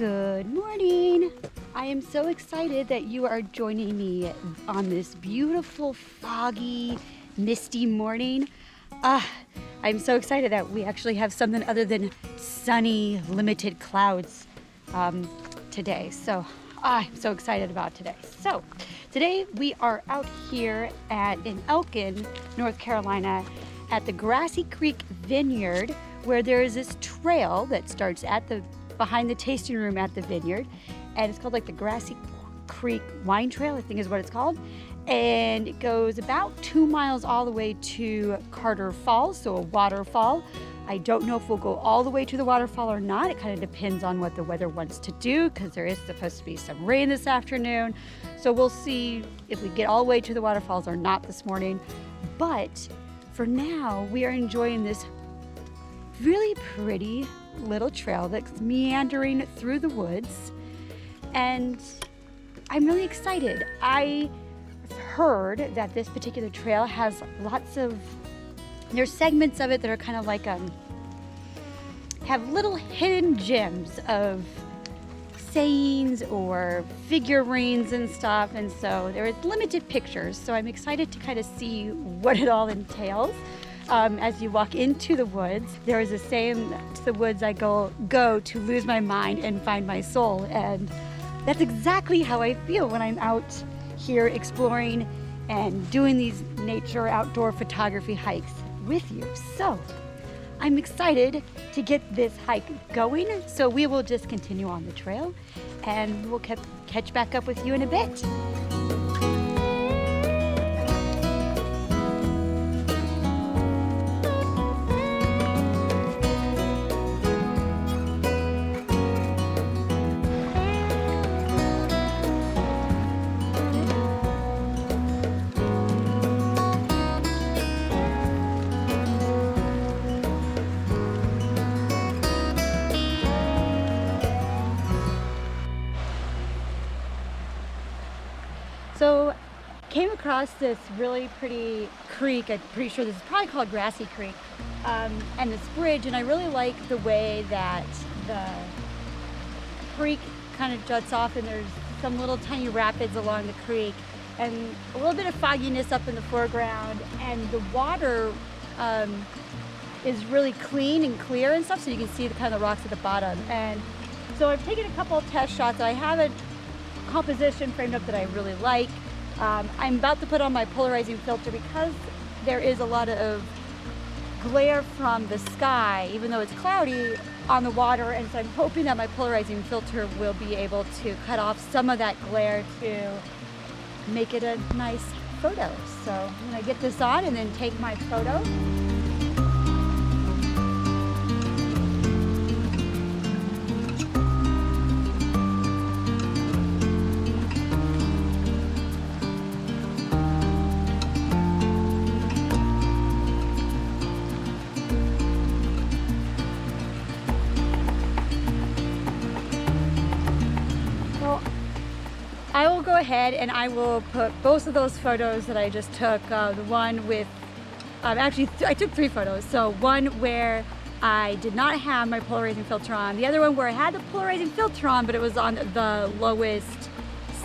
Good morning. I am so excited that you are joining me on this beautiful, foggy, misty morning. I'm so excited that we actually have something other than sunny, limited clouds today. So I'm so excited about today. So today we are out here in Elkin, North Carolina, at the Grassy Creek Vineyard, where there is this trail that starts behind the tasting room at the Vineyard, and it's called like the Grassy Creek Wine Trail, I think is what it's called. And it goes about 2 miles all the way to Carter Falls, so a waterfall. I don't know if we'll go all the way to the waterfall or not. It kind of depends on what the weather wants to do, because there is supposed to be some rain this afternoon. So we'll see if we get all the way to the waterfalls or not this morning. But for now, we are enjoying this really pretty little trail that's meandering through the woods, and I'm really excited. I heard that this particular trail has there's segments of it that are kind of like have little hidden gems of sayings or figurines and stuff, and so there is limited pictures, so I'm excited to kind of see what it all entails. As you walk into the woods, there is a saying, to the woods I go to lose my mind and find my soul. And that's exactly how I feel when I'm out here exploring and doing these nature outdoor photography hikes with you. So I'm excited to get this hike going. So we will just continue on the trail, and we'll catch back up with you in a bit. So came across this really pretty creek. I'm pretty sure this is probably called Grassy Creek, and this bridge, and I really like the way that the creek kind of juts off, and there's some little tiny rapids along the creek, and a little bit of fogginess up in the foreground, and the water is really clean and clear and stuff, so you can see the kind of rocks at the bottom. And so I've taken a couple of test shots. I have a composition framed up that I really like. I'm about to put on my polarizing filter because there is a lot of glare from the sky, even though it's cloudy, on the water, and so I'm hoping that my polarizing filter will be able to cut off some of that glare to make it a nice photo. So I'm gonna get this on and then take my photo. I will go ahead and I will put both of those photos that I just took, the one with, actually I took 3 photos. So one where I did not have my polarizing filter on, the other one where I had the polarizing filter on but it was on the lowest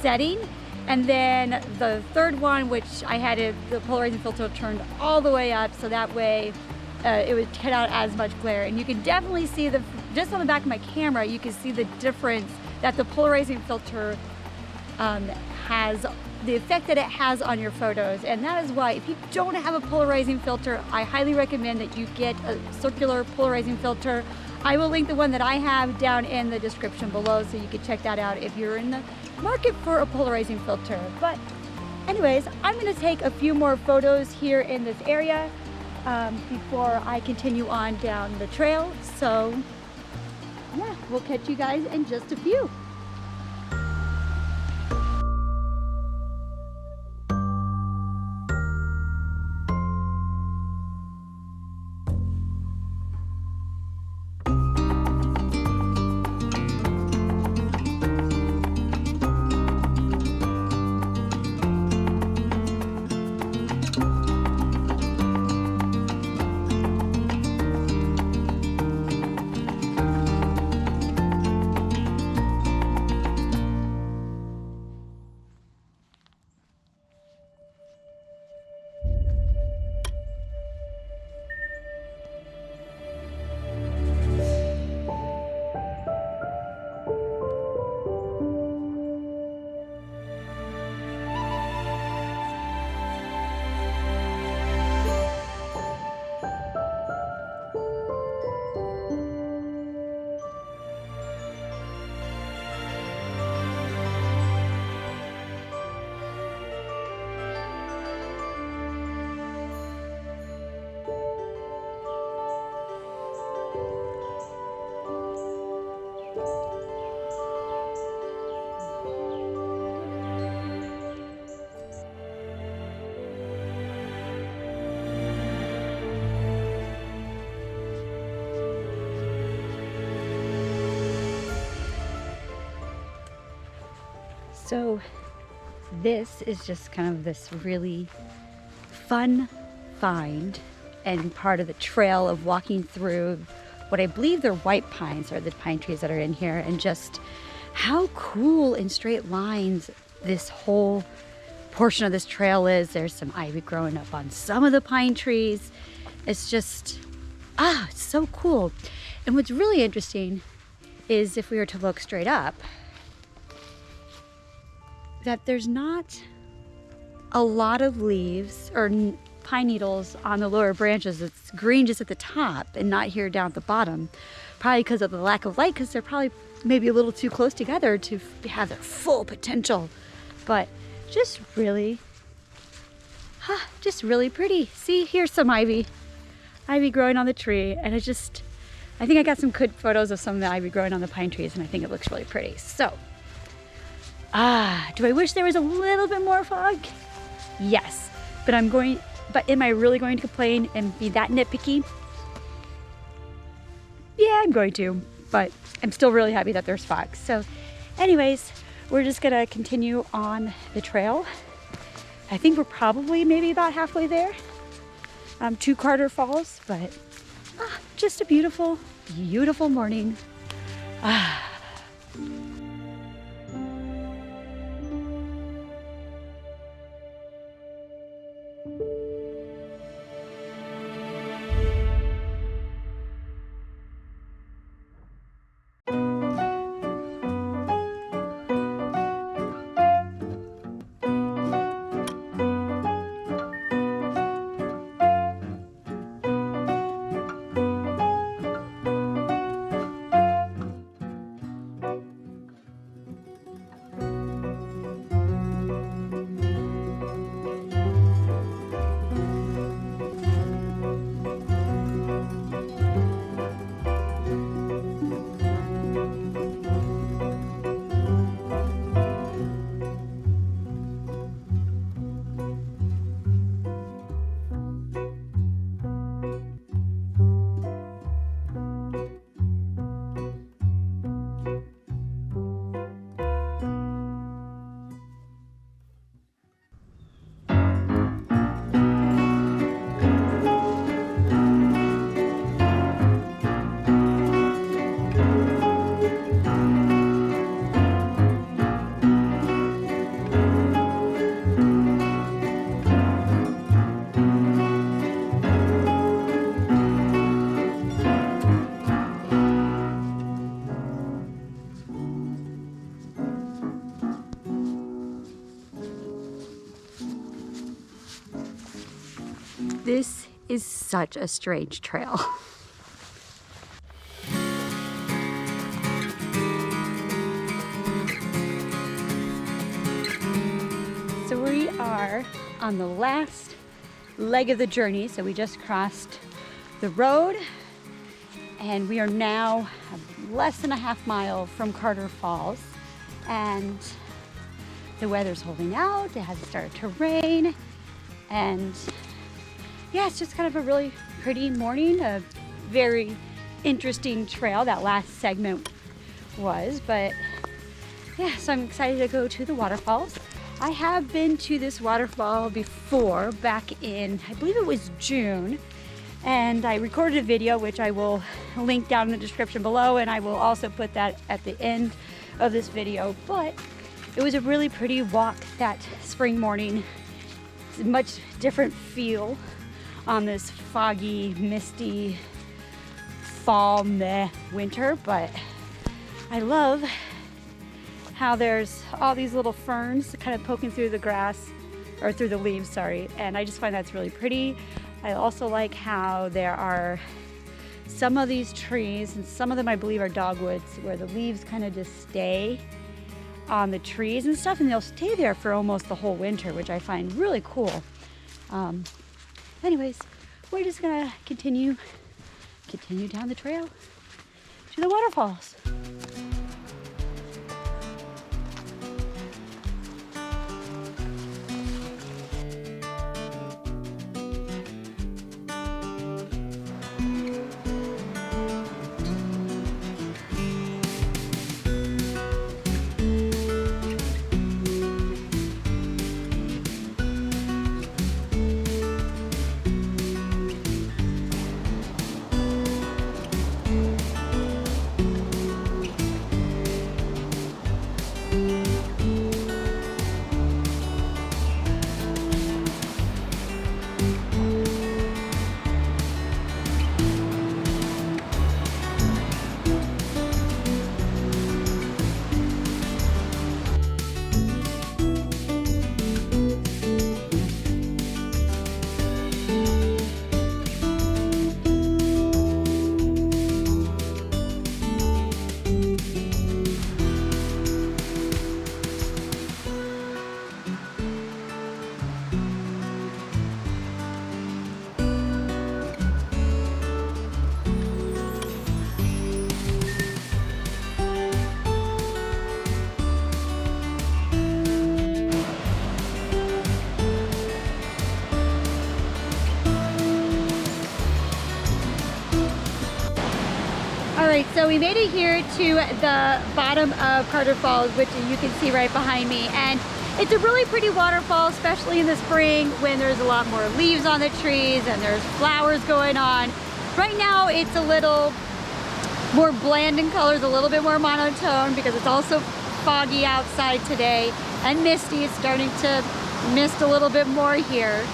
setting, and then the third one which I had the polarizing filter turned all the way up, so that way it would cut out as much glare. And you can definitely see just on the back of my camera, you can see the difference that the polarizing filter has, the effect that it has on your photos. And that is why, if you don't have a polarizing filter, I highly recommend that you get a circular polarizing filter. I will link the one that I have down in the description below, so you can check that out if you're in the market for a polarizing filter. But anyways, I'm going to take a few more photos here in this area before I continue on down the trail. So yeah, we'll catch you guys in just a few. So this is just kind of this really fun find and part of the trail of walking through what I believe they're white pines, or the pine trees that are in here, and just how cool in straight lines this whole portion of this trail is. There's some ivy growing up on some of the pine trees. It's just, it's so cool. And what's really interesting is if we were to look straight up, that there's not a lot of leaves or pine needles on the lower branches. It's green just at the top and not here down at the bottom, probably because of the lack of light, because they're probably maybe a little too close together to have their full potential. But just really pretty. See, here's some ivy growing on the tree, and I think I got some good photos of some of the ivy growing on the pine trees, and I think it looks really pretty. So do I wish there was a little bit more fog? Yes, but am I really going to complain and be that nitpicky? Yeah, I'm going to, but I'm still really happy that there's fog. So anyways, we're just gonna continue on the trail. I think we're probably maybe about halfway there to Carter Falls, but just a beautiful, beautiful morning. This is such a strange trail. So we are on the last leg of the journey. So we just crossed the road and we are now less than a half mile from Carter Falls, and the weather's holding out. It hasn't started to rain, and yeah, it's just kind of a really pretty morning, a very interesting trail. That last segment was, but yeah, so I'm excited to go to the waterfalls. I have been to this waterfall before, back in, I believe it was June, and I recorded a video, which I will link down in the description below, and I will also put that at the end of this video. But it was a really pretty walk that spring morning. It's a much different feel on this foggy, misty fall winter, but I love how there's all these little ferns kind of poking through the grass, or through the leaves, sorry, and I just find that's really pretty. I also like how there are some of these trees, and some of them I believe are dogwoods, where the leaves kind of just stay on the trees and stuff, and they'll stay there for almost the whole winter, which I find really cool. Anyways, we're just gonna continue down the trail to the waterfalls. So we made it here to the bottom of Carter Falls, which you can see right behind me. And it's a really pretty waterfall, especially in the spring when there's a lot more leaves on the trees and there's flowers going on. Right now it's a little more bland in colors, a little bit more monotone because it's also foggy outside today and misty. It's starting to mist a little bit more here.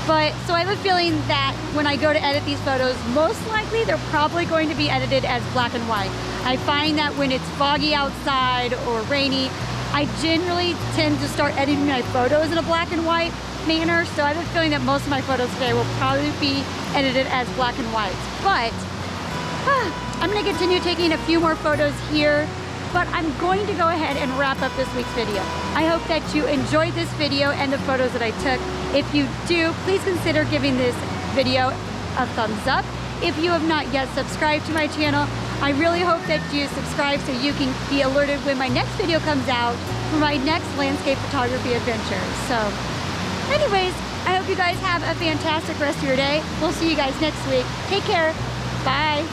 But so I have a feeling that when I go to edit these photos, most likely they're probably going to be edited as black and white. I find that when it's foggy outside or rainy, I generally tend to start editing my photos in a black and white manner. So I have a feeling that most of my photos today will probably be edited as black and whites. But I'm gonna continue taking a few more photos here, but I'm going to go ahead and wrap up this week's video. I hope that you enjoyed this video and the photos that I took. If you do, please consider giving this video a thumbs up. If you have not yet subscribed to my channel, I really hope that you subscribe so you can be alerted when my next video comes out for my next landscape photography adventure. So anyways, I hope you guys have a fantastic rest of your day. We'll see you guys next week. Take care. Bye.